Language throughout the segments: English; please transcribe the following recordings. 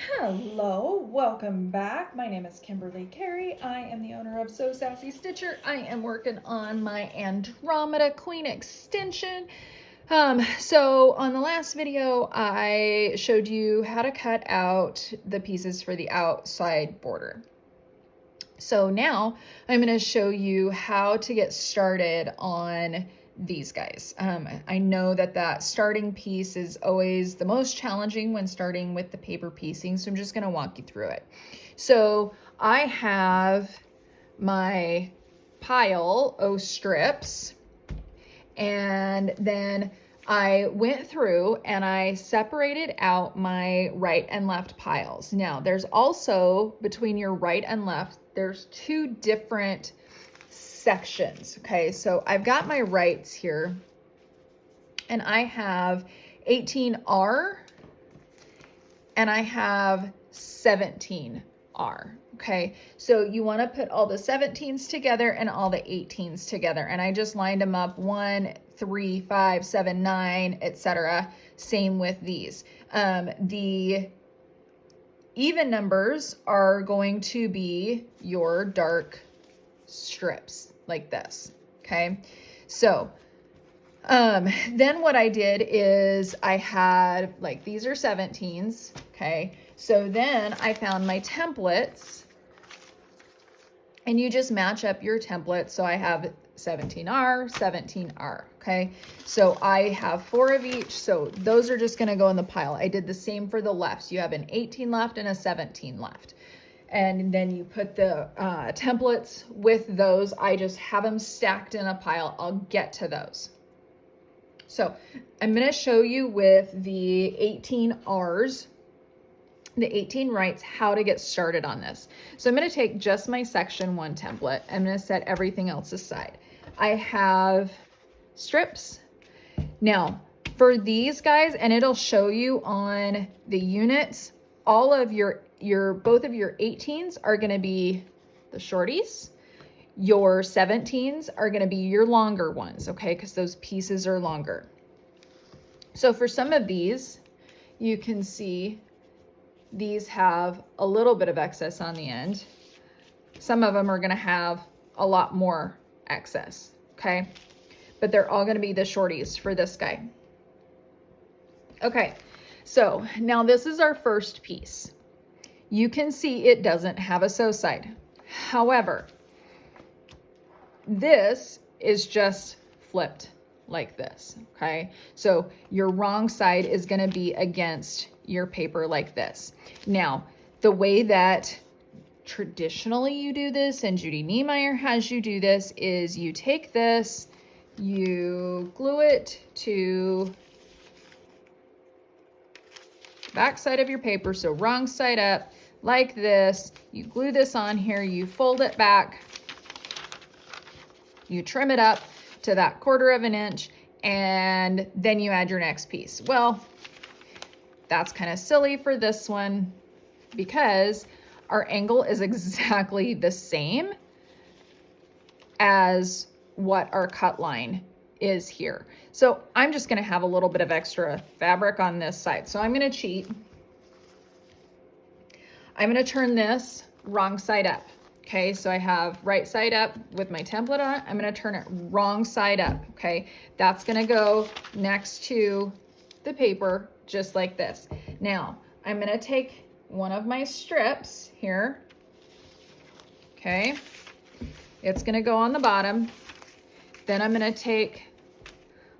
Hello, welcome back. My name is Kimberly Carey. I am the owner of So Sassy Stitcher. I am working on my Andromeda Queen extension. So on the last video, I showed you how to cut out the pieces for the outside border. So now I'm going to show you how to get started on these guys. I know that starting piece is always the most challenging when starting with the paper piecing, so I'm just going to walk you through it. So I have my pile of strips, and then I went through and I separated out my right and left piles. Now, there's also between your right and left, there's two different sections. Okay, so I've got my rights here, and I have 18R and I have 17R. Okay, so you want to put all the 17s together and all the 18s together, and I just lined them up 1, 3, 5, 7, 9, etc. Same with these. The even numbers are going to be your dark strips like this. Okay, so then what I did is I had, like, these are 17s. Okay, so then I found my templates, and you just match up your templates. So I have 17R, 17R. Okay, so I have 4 of each, so those are just going to go in the pile. I did the same for the lefts. You have an 18 left and a 17 left, and then you put the templates with those. I just have them stacked in a pile. I'll get to those. So I'm going to show you with the 18 R's, the 18 rights, how to get started on this. So I'm going to take just my section 1 template. I'm going to set everything else aside. I have strips. Now for these guys, and it'll show you on the units, all of both of your 18s are going to be the shorties. Your 17s are going to be your longer ones, okay, because those pieces are longer. So for some of these, you can see these have a little bit of excess on the end. Some of them are going to have a lot more excess, okay, but they're all going to be the shorties for this guy. Okay, so now this is our first piece. You can see it doesn't have a sew side. However, this is just flipped like this, okay? So your wrong side is going to be against your paper like this. Now, the way that traditionally you do this, and Judy Niemeyer has you do this, is you take this, you glue it to the back side of your paper, so wrong side up, like this. You glue this on here, you fold it back, you trim it up to that 1/4 of an inch, and then you add your next piece. Well, that's kind of silly for this one because our angle is exactly the same as what our cut line is here. So I'm just going to have a little bit of extra fabric on this side. So I'm going to cheat. I'm going to turn this wrong side up. Okay, so I have right side up with my template on it. I'm going to turn it wrong side up. Okay, that's going to go next to the paper just like this. Now I'm going to take one of my strips here. Okay, it's going to go on the bottom. Then I'm going to take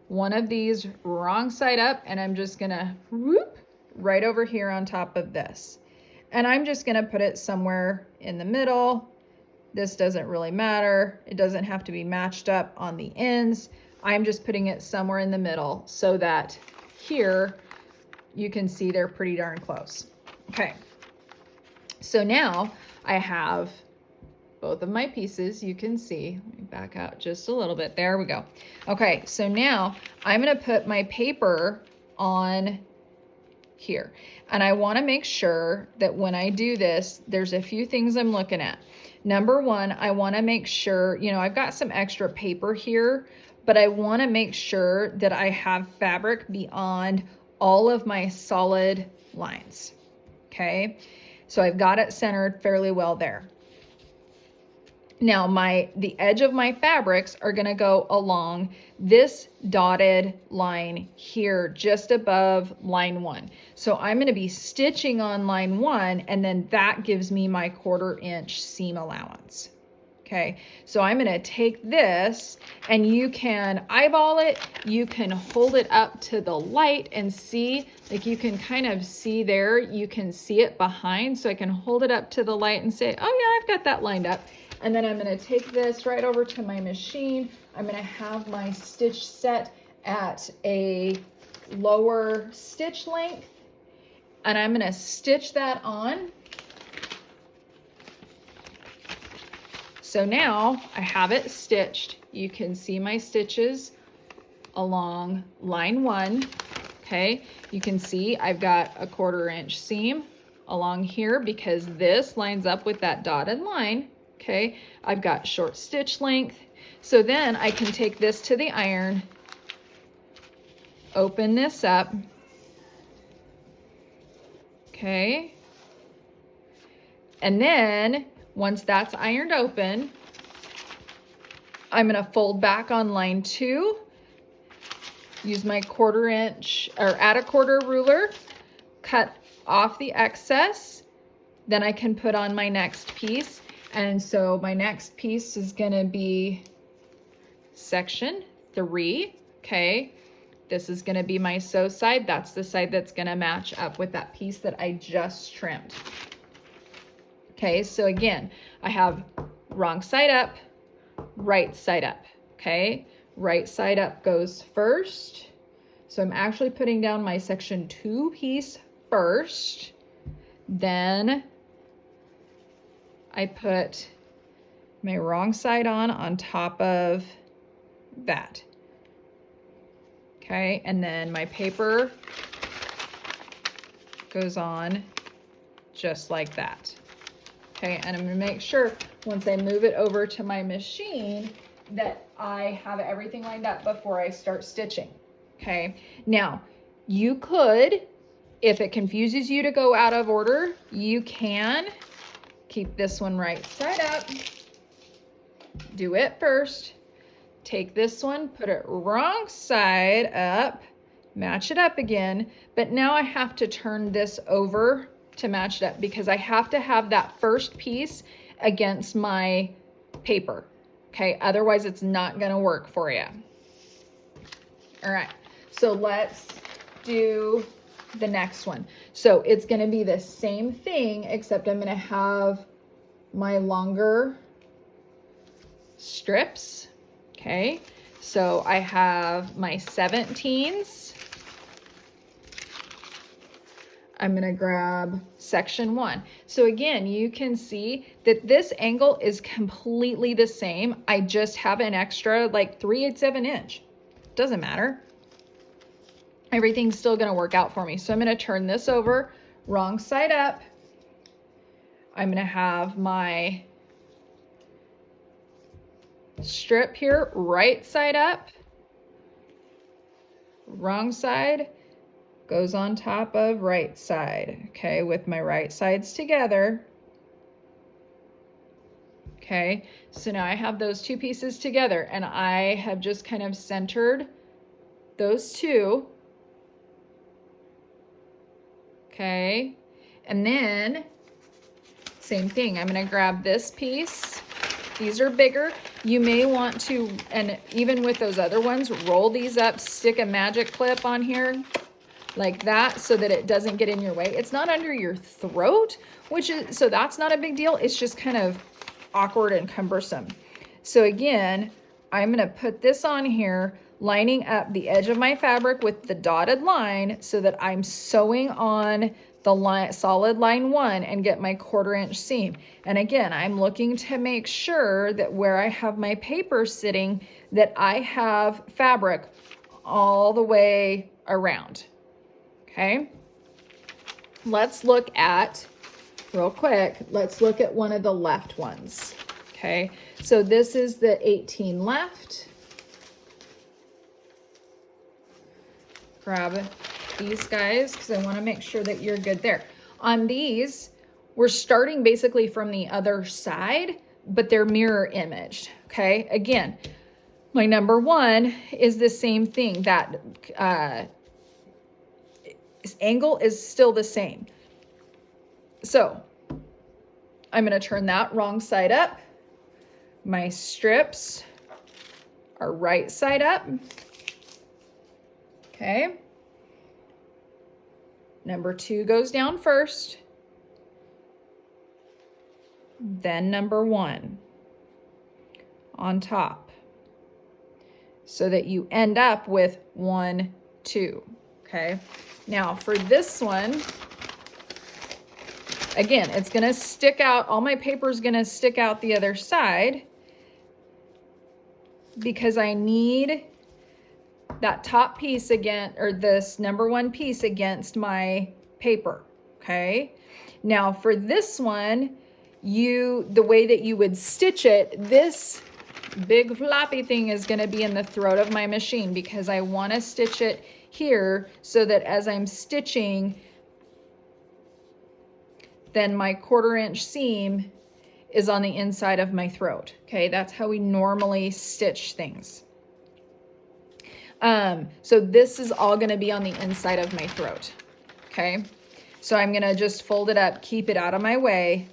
one of these wrong side up, and I'm just going to whoop right over here on top of this. And I'm just going to put it somewhere in the middle. This doesn't really matter. It doesn't have to be matched up on the ends. I'm just putting it somewhere in the middle so that here you can see they're pretty darn close. Okay, so now I have both of my pieces. You can see, let me back out just a little bit. There we go. Okay, so now I'm going to put my paper on here, and I want to make sure that when I do this, there's a few things I'm looking at. Number one, I want to make sure, I've got some extra paper here, but I want to make sure that I have fabric beyond all of my solid lines. Okay, so I've got it centered fairly well there. Now the edge of my fabrics are gonna go along this dotted line here, just above line 1. So I'm gonna be stitching on line 1, and then that gives me my 1/4 inch seam allowance. Okay, so I'm gonna take this, and you can eyeball it, you can hold it up to the light and see, like you can kind of see there, you can see it behind, so I can hold it up to the light and say, oh yeah, I've got that lined up. And then I'm gonna take this right over to my machine. I'm gonna have my stitch set at a lower stitch length, and I'm gonna stitch that on. So now I have it stitched. You can see my stitches along line 1, okay? You can see I've got a 1/4 inch seam along here because this lines up with that dotted line, okay? I've got short stitch length. So then I can take this to the iron, open this up, okay? And then once that's ironed open, I'm gonna fold back on line 2, use my 1/4 inch, or add a 1/4 ruler, cut off the excess, then I can put on my next piece. And so my next piece is gonna be section 3, okay? This is gonna be my sew side. That's the side that's gonna match up with that piece that I just trimmed. Okay, so again, I have wrong side up, right side up, okay? Right side up goes first. So I'm actually putting down my section 2 piece first. Then I put my wrong side on top of that. Okay, and then my paper goes on just like that. Okay, and I'm gonna make sure once I move it over to my machine that I have everything lined up before I start stitching. Okay, now you could, if it confuses you to go out of order, you can keep this one right side up, do it first, take this one, put it wrong side up, match it up again, but now I have to turn this over to match it up because I have to have that first piece against my paper, okay? Otherwise it's not gonna work for you. All right, so let's do the next one. So it's gonna be the same thing, except I'm gonna have my longer strips, okay? So I have my 17s. I'm gonna grab section 1. So again, you can see that this angle is completely the same. I just have an extra like 3/8 of an inch. Doesn't matter. Everything's still gonna work out for me. So I'm gonna turn this over, wrong side up. I'm gonna have my strip here, right side up. Wrong side goes on top of right side, okay, with my right sides together. Okay, so now I have those two pieces together and I have just kind of centered those two. Okay, and then same thing, I'm gonna grab this piece. These are bigger. You may want to, and even with those other ones, roll these up, stick a magic clip on here like that so that it doesn't get in your way. It's not under your throat, so that's not a big deal. It's just kind of awkward and cumbersome. So again, I'm gonna put this on here, lining up the edge of my fabric with the dotted line so that I'm sewing on the line, solid line 1, and get my 1/4 inch seam. And again, I'm looking to make sure that where I have my paper sitting, that I have fabric all the way around. Okay, let's look at, real quick, let's look at one of the left ones. Okay, so this is the 18 left. Grab these guys because I want to make sure that you're good there. On these, we're starting basically from the other side, but they're mirror imaged, okay? Again, my number one is the same thing. That angle is still the same. So I'm going to turn that wrong side up. My strips are right side up. Okay. Number two goes down first. Then number one on top, so that you end up with 1, 2. Okay. Now for this one, again, it's going to stick out. All my paper is going to stick out the other side because I need that top piece again, or this number one piece against my paper. Okay. Now for this one, the way that you would stitch it, this big floppy thing is going to be in the throat of my machine because I want to stitch it here so that as I'm stitching, then my 1/4 inch seam is on the inside of my throat. Okay, that's how we normally stitch things. So this is all going to be on the inside of my throat. Okay, so I'm going to just fold it up, keep it out of my way,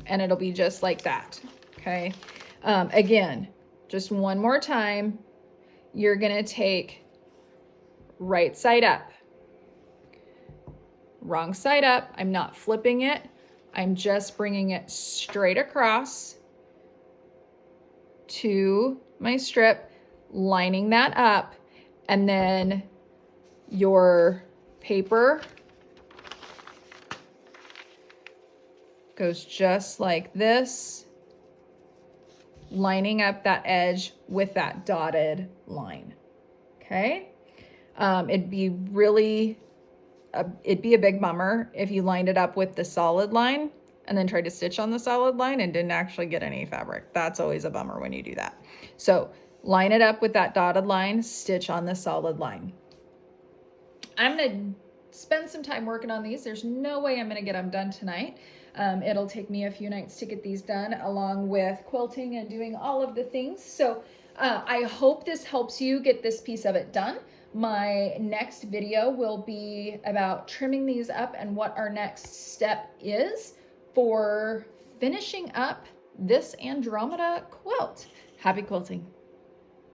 and it'll be just like that. Okay. Again, just one more time, you're going to take right side up, wrong side up. I'm not flipping it. I'm just bringing it straight across to my strip, lining that up, and then your paper goes just like this, lining up that edge with that dotted line. Okay. It'd be a big bummer if you lined it up with the solid line and then tried to stitch on the solid line and didn't actually get any fabric. That's always a bummer when you do that. So line it up with that dotted line, stitch on the solid line. I'm going to spend some time working on these. There's no way I'm going to get them done tonight. It'll take me a few nights to get these done, along with quilting and doing all of the things. So I hope this helps you get this piece of it done. My next video will be about trimming these up and what our next step is for finishing up this Andromeda quilt. Happy quilting.